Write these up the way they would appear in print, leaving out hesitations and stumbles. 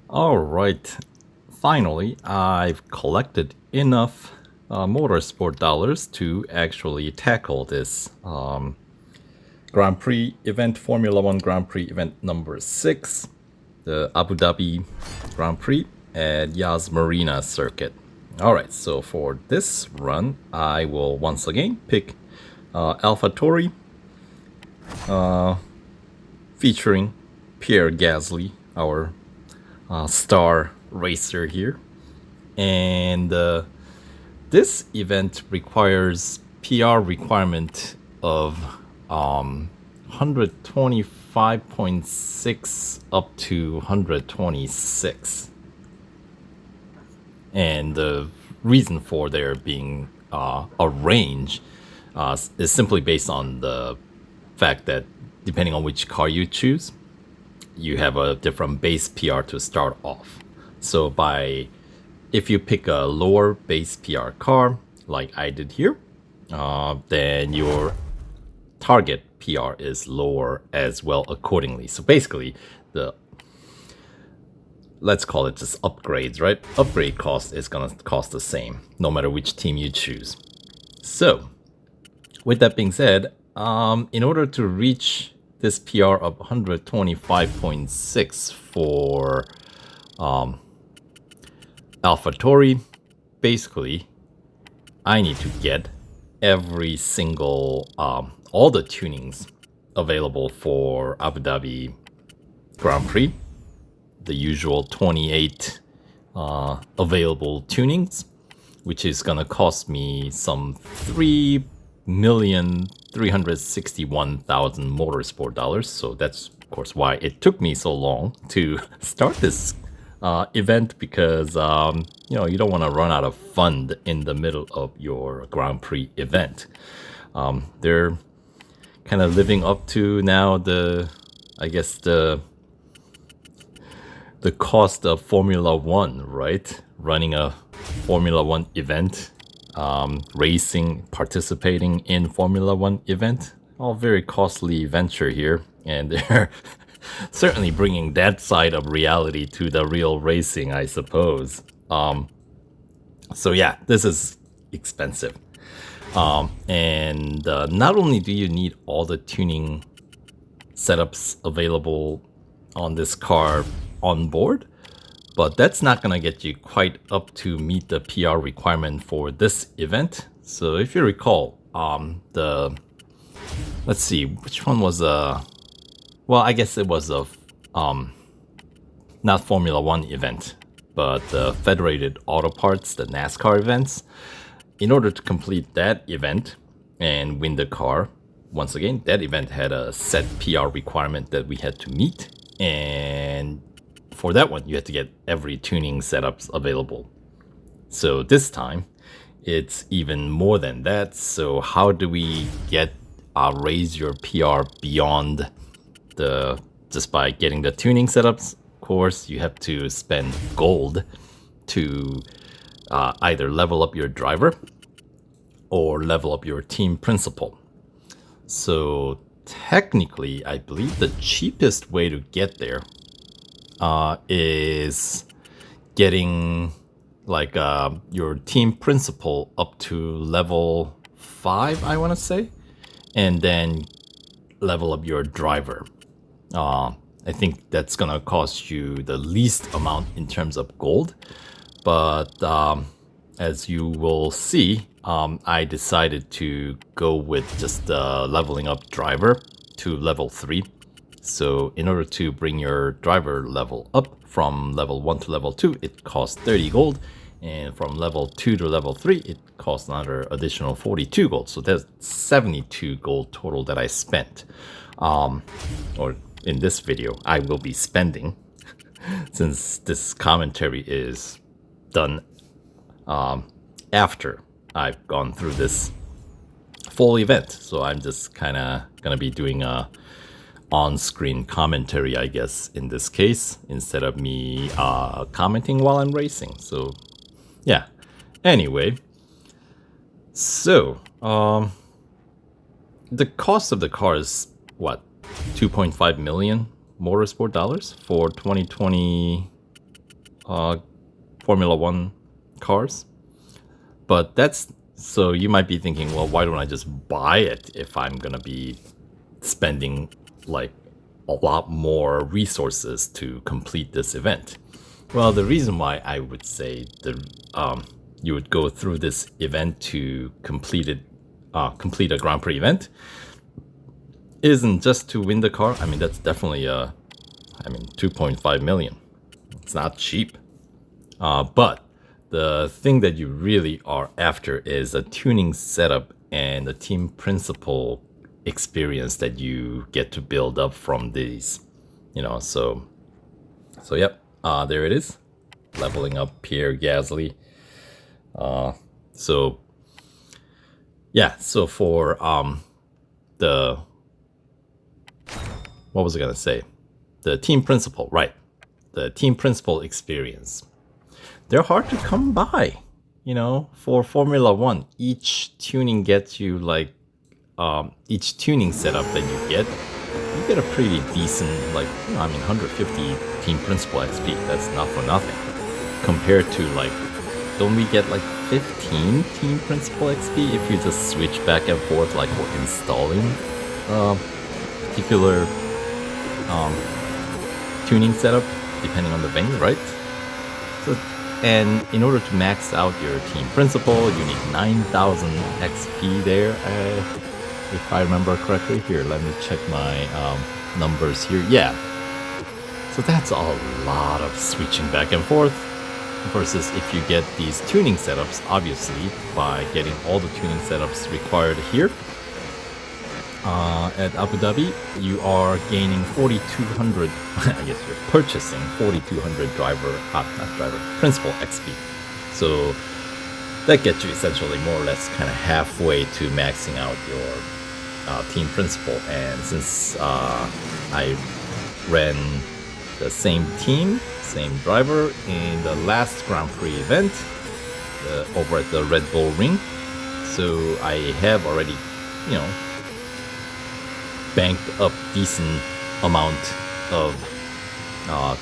All right, finally, I've collected enough motorsport dollars to actually tackle this Grand Prix event, Formula One Grand Prix event number 6, the Abu Dhabi Grand Prix at Yas Marina circuit. All right, so for this run, I will once again pick AlphaTauri featuring Pierre Gasly, our star racer here. And this event requires PR requirement of 125.6 up to 126. And the reason for there being a range is simply based on the fact that depending on which car you choose, you have a different base PR to start off. So if you pick a lower base PR car, like I did here, then your target PR is lower as well accordingly. So basically, let's call it just upgrades, right? Upgrade cost is gonna cost the same, no matter which team you choose. So, with that being said, in order to reach this PR of 125.6 for AlphaTauri, basically, I need to get every single, all the tunings available for Abu Dhabi Grand Prix, the usual 28 available tunings, which is gonna cost me some 3,361,000 motorsport dollars. So that's of course why it took me so long to start this event, because you don't want to run out of fund in the middle of your Grand Prix event. They're kind of living up to now the cost of Formula One, right? Running a Formula One event, racing, participating in Formula One event, all very costly venture here, and they're certainly bringing that side of reality to the real racing, I suppose. So yeah, this is expensive. And not only do you need all the tuning setups available on this car on board, but that's not gonna get you quite up to meet the PR requirement for this event. So if you recall, let's see, which one was well, I guess it was not Formula One event, but the Federated Auto Parts, the NASCAR events. In order to complete that event and win the car, once again, that event had a set PR requirement that we had to meet, and for that one, you had to get every tuning setups available. So this time, it's even more than that. So how do we raise your PR beyond just by getting the tuning setups? Of course, you have to spend gold to either level up your driver or level up your team principal. So technically, I believe the cheapest way to get there is getting your team principal up to level 5, I want to say, and then level up your driver. I think that's gonna cost you the least amount in terms of gold, but as you will see, I decided to go with just leveling up driver to level 3. So in order to bring your driver level up from level 1 to level 2, it costs 30 gold, and from level 2 to level 3, it costs another additional 42 gold. So there's 72 gold total that I spent, or in this video, I will be spending, since this commentary is done after I've gone through this full event. So I'm just kind of gonna be doing a on-screen commentary, I guess, in this case, instead of me commenting while I'm racing. So yeah, anyway, so the cost of the car is what, 2.5 million motorsport dollars for 2020 Formula One cars. But that's, so you might be thinking, well, why don't I just buy it if I'm gonna be spending like a lot more resources to complete this event? Well, the reason why I would say you would go through this event to complete a Grand Prix event isn't just to win the car. I mean, that's definitely 2.5 million. It's not cheap. But the thing that you really are after is a tuning setup and a team principal experience that you get to build up from these. So yep, there it is. Leveling up Pierre Gasly. So for what was I gonna say? The team principal, right? The team principal experience. They're hard to come by, for Formula One. Each tuning gets you each tuning setup that you get a pretty decent, 150 team principal XP. That's not for nothing. Compared to don't we get 15 team principal XP if you just switch back and forth for installing particular tuning setup depending on the venue, right? So, and in order to max out your team principal, you need 9,000 XP there, if I remember correctly. Here, let me check my numbers here. Yeah, so that's a lot of switching back and forth, versus if you get these tuning setups, obviously, by getting all the tuning setups required here at Abu Dhabi, you are gaining 4,200, I guess you're purchasing 4,200 principal XP. So that gets you essentially more or less kind of halfway to maxing out your team principal. And since I ran the same team, same driver in the last Grand Prix event over at the Red Bull Ring, so I have already, banked up decent amount of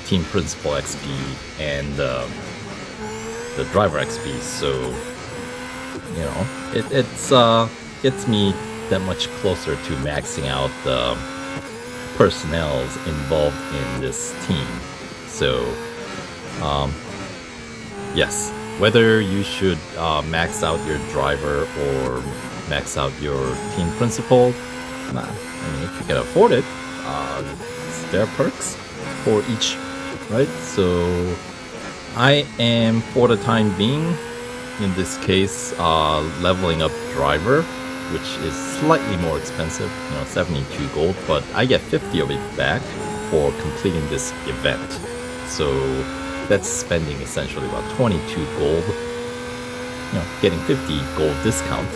team principal XP and the driver XP. So it's gets me that much closer to maxing out the personnels involved in this team. So yes, whether you should max out your driver or max out your team principal, if you can afford it, there are perks for each, right? So I am, for the time being, in this case, leveling up driver, which is slightly more expensive, 72 gold, but I get 50 of it back for completing this event. So that's spending essentially about 22 gold, getting 50 gold discount.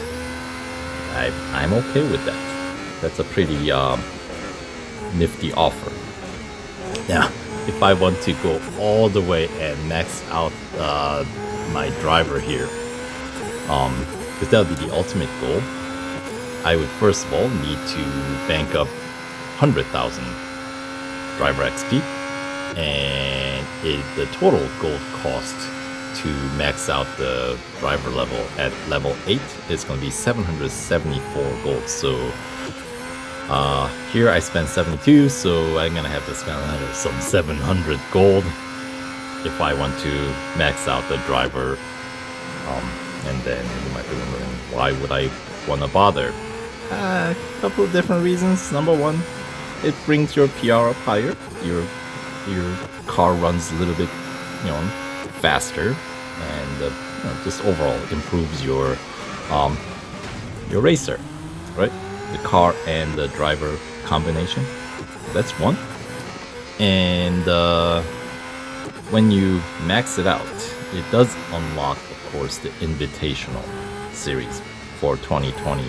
I'm okay with that. That's a pretty nifty offer. Now, if I want to go all the way and max out my driver here, because that would be the ultimate goal, I would first of all need to bank up 100,000 driver XP, and the total gold cost to max out the driver level at level 8 is going to be 774 gold. So here I spent 72, so I'm gonna have to spend another some 700 gold if I want to max out the driver. And then you might be wondering, why would I want to bother? A couple of different reasons. Number one, it brings your PR up higher. Your car runs a little bit, faster, and just overall improves your racer, right? The car and the driver combination. That's one. And when you max it out, it does unlock, of course, the Invitational Series for 2020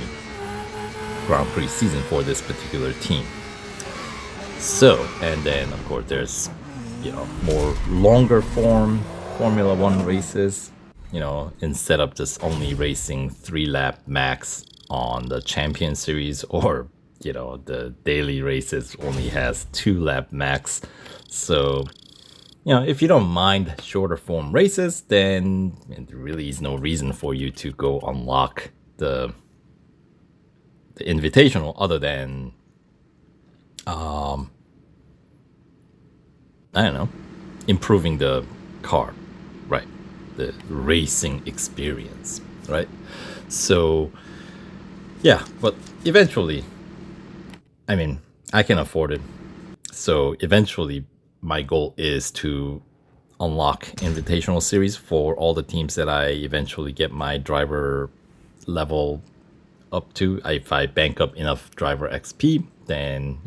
Grand Prix season for this particular team. So, and then of course there's more longer form Formula One races, instead of just only racing 3-lap max on the Champion Series, or the daily races only has 2-lap max. So if you don't mind shorter form races, then there really is no reason for you to go unlock the invitational other than I don't know, improving the car, right? The racing experience, right? So yeah, but eventually, I mean, I can afford it. So eventually, my goal is to unlock invitational series for all the teams that I eventually get my driver level up to. If I bank up enough driver XP, then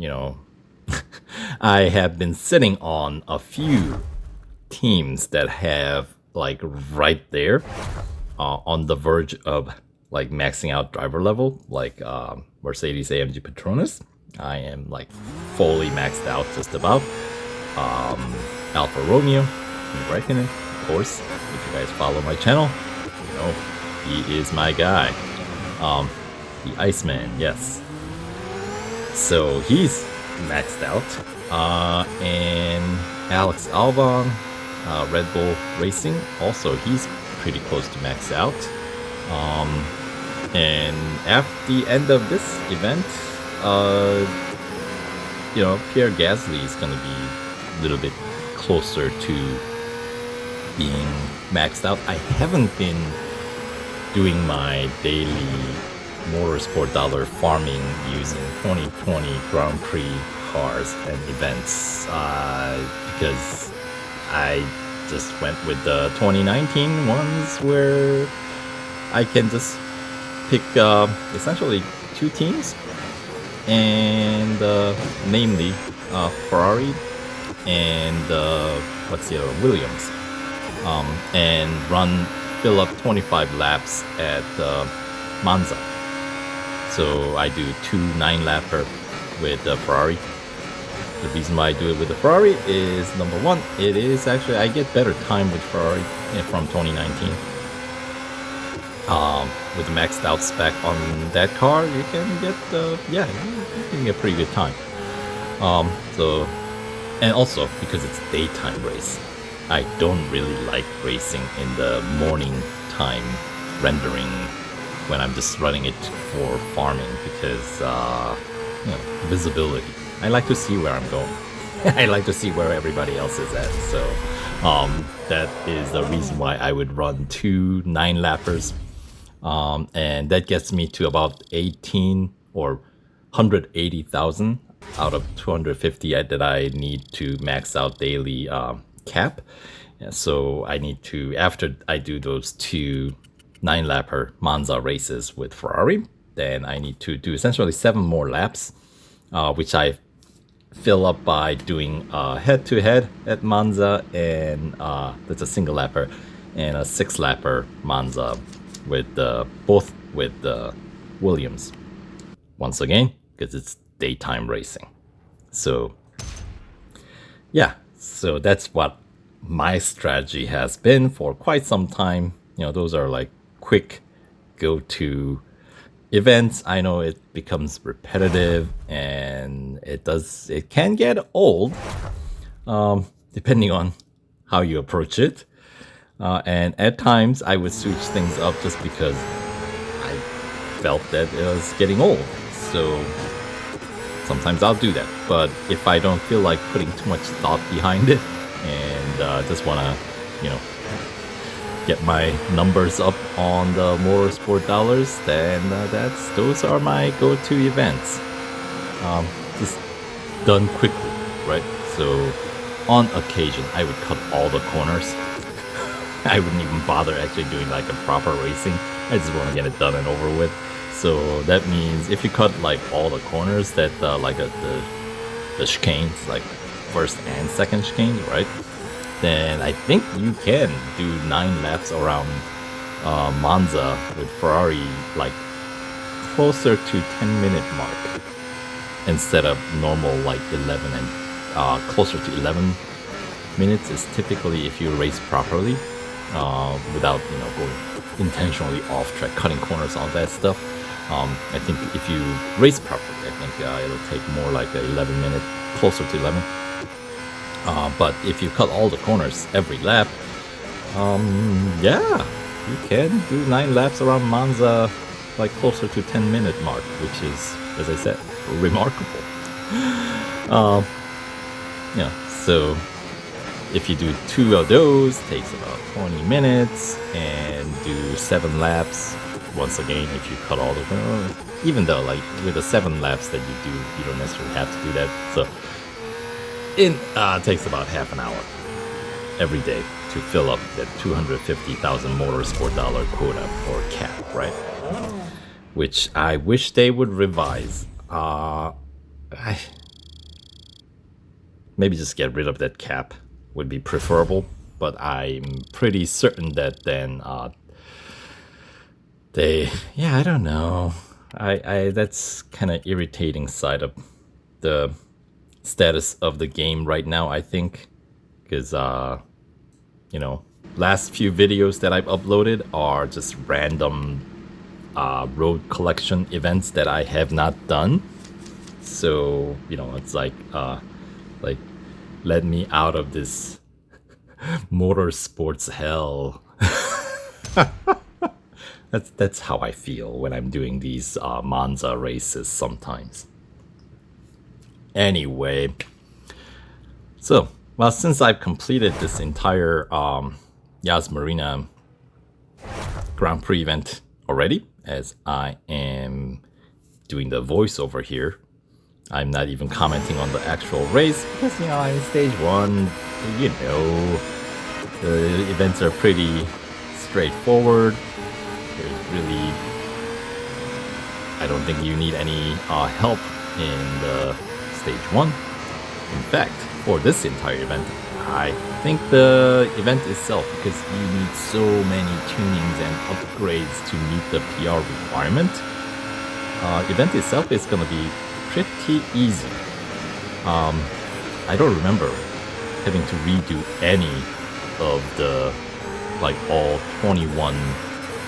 I have been sitting on a few teams that have like right there on the verge of like maxing out driver level, like Mercedes AMG Petronas. I am like fully maxed out just about. Alfa Romeo, Kimi Räikkönen, of course. If you guys follow my channel, he is my guy. The Iceman, yes. So he's maxed out. And Alex Albon, Red Bull Racing, also he's pretty close to max out. And at the end of this event, Pierre Gasly is gonna be a little bit closer to being maxed out. I haven't been doing my daily motorsport dollar farming using 2020 Grand Prix cars and events because I just went with the 2019 ones where I can just pick essentially two teams, and namely Ferrari and what's the other, Williams, and fill up 25 laps at Monza. So I do 2 9-lapper with the Ferrari. The reason why I do it with the Ferrari is, number one, it is actually, I get better time with Ferrari from 2019. With the maxed out spec on that car, you can get you can get pretty good time. And also because it's daytime race, I don't really like racing in the morning time rendering when I'm just running it for farming, because visibility. I like to see where I'm going. I like to see where everybody else is at. So that is the reason why I would run 2 9-lappers. And that gets me to about 18 or 180,000 out of 250 that I need to max out daily cap. So I need to, after I do those 2 9-lapper Monza races with Ferrari, then I need to do essentially 7 more laps, which I fill up by doing head-to-head at Monza, and that's a single lapper, and a 6-lapper Monza with both with Williams. Once again, because it's daytime racing. So yeah, so that's what my strategy has been for quite some time. Those are like quick go-to events. I know it becomes repetitive and it can get old, depending on how you approach it. And at times I would switch things up just because I felt that it was getting old. So sometimes I'll do that. But if I don't feel like putting too much thought behind it and just want to, get my numbers up on the motorsport dollars, then those are my go-to events. Just done quickly, right? So on occasion, I would cut all the corners. I wouldn't even bother actually doing like a proper racing. I just want to get it done and over with. So that means if you cut like all the corners that like the chicanes, like first and second chicanes, right? Then I think you can do 9 laps around Monza with Ferrari, like closer to 10-minute mark instead of normal like 11, and closer to 11 minutes is typically if you race properly without going intentionally off track, cutting corners, all that stuff. I think if you race properly, I think it'll take more like 11 minutes, closer to 11. But if you cut all the corners every lap, yeah, you can do 9 laps around Monza, like closer to 10-minute mark, which is, as I said, remarkable. Yeah, so if you do 2 of those, takes about 20 minutes, and do 7 laps. Once again, if you cut all the, even though like with the 7 laps that you do, you don't necessarily have to do that. So it takes about half an hour every day to fill up that 250,000 motorsport dollar quota or cap, right? Which I wish they would revise. Maybe just get rid of that cap would be preferable, but I'm pretty certain that then I don't know. That's kind of irritating side of the status of the game right now, I think, because you know, last few videos that I've uploaded are just random road collection events that I have not done. So, you know, it's like let me out of this motorsports hell. That's how I feel when I'm doing these Monza races sometimes. Anyway, so, well, since I've completed this entire Yas Marina Grand Prix event already, as I am doing the voiceover here, I'm not even commenting on the actual race because, you know, in stage 1, you know, the events are pretty straightforward. There's really, I don't think you need any help in the stage 1. In fact, for this entire event, I think the event itself, because you need so many tunings and upgrades to meet the PR requirement, event itself is going to be pretty easy. I don't remember having to redo any of the, like, all 21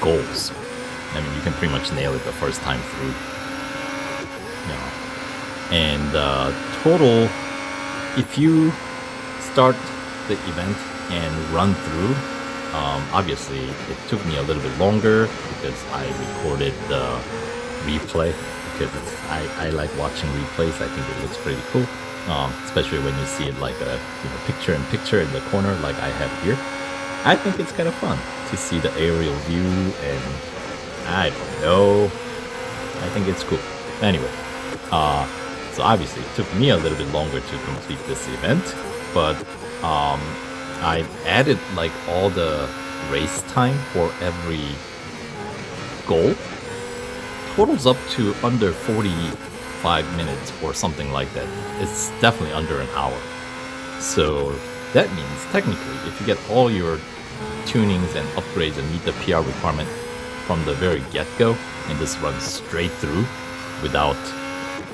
goals. I mean, you can pretty much nail it the first time through. You know. And total, if you start the event and run through, obviously it took me a little bit longer because I recorded the replay, because I like watching replays. I think it looks pretty cool, especially when you see it like a, you know, picture in the corner like I have here. I think it's kind of fun to see the aerial view, and I don't know, I think it's cool. Anyway, so obviously it took me a little bit longer to complete this event, but I added like all the race time for every goal. Totals up to under 45 minutes or something like that. It's definitely under an hour. So that means technically if you get all your tunings and upgrades and meet the PR requirement from the very get-go and just run straight through without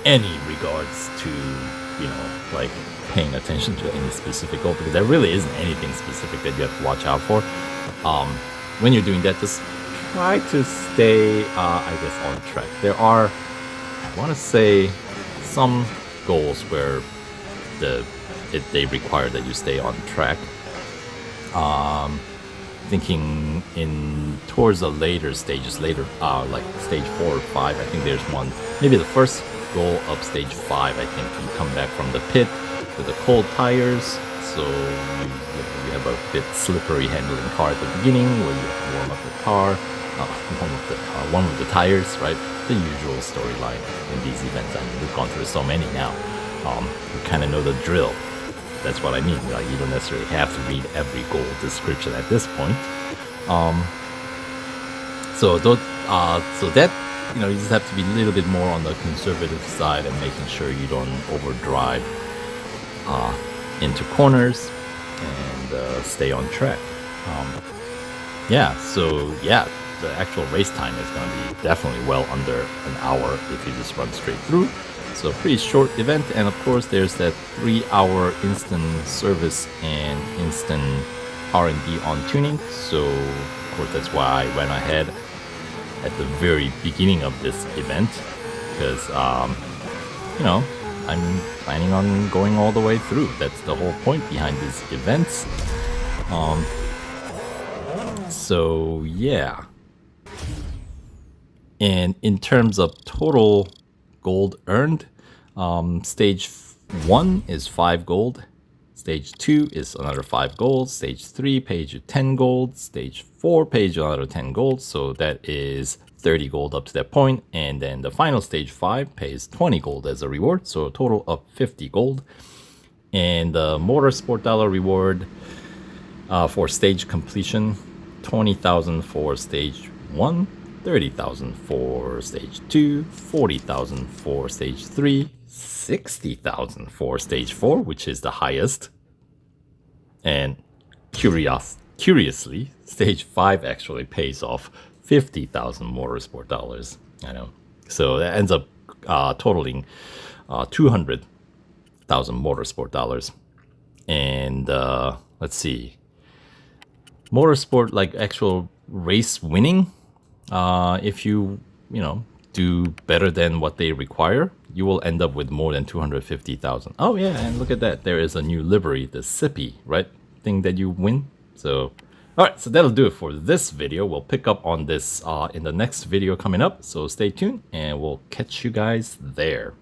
any regards to, you know, like paying attention to any specific goal, because there really isn't anything specific that you have to watch out for. When you're doing that, just try to stay, I guess, on track. There are, I want to say, some goals where they require that you stay on track. Thinking in towards the later stages, like stage 4 or 5, I think there's one, maybe the first goal of stage 5, I think you come back from the pit with the cold tires, so you have a bit slippery handling car at the beginning where you have to warm up the car, warm up the tires, right? The usual storyline in these events. I mean, we've gone through so many now. You kind of know the drill. That's what I mean. Like, you don't necessarily have to read every goal description at this point. So that, you know, you just have to be a little bit more on the conservative side and making sure you don't overdrive into corners and stay on track. The actual race time is going to be definitely well under an hour if you just run straight through. So pretty short event, and of course there's that 3-hour instant service and instant R&D on tuning. So of course that's why I went ahead at the very beginning of this event, because you know, I'm planning on going all the way through. That's the whole point behind these events. So yeah. And in terms of total gold earned, stage 1 is 5 gold. Stage 2 is another 5 gold. Stage 3 pays you 10 gold. Stage 4 pays you another 10 gold. So that is 30 gold up to that point. And then the final stage 5 pays 20 gold as a reward. So a total of 50 gold. And the motorsport dollar reward for stage completion, 20,000 for stage 1, 30,000 for stage 2, 40,000 for stage 3, 60,000 for stage 4, which is the highest. And curiously, stage 5 actually pays off 50,000 motorsport dollars. I know. So that ends up totaling 200,000 motorsport dollars. And let's see. Motorsport, like actual race winning, if you do better than what they require, you will end up with more than 250,000. Oh yeah, and look at that. There is a new livery, the Sippy, right? Thing that you win. So, alright, so that'll do it for this video. We'll pick up on this in the next video coming up. So stay tuned and we'll catch you guys there.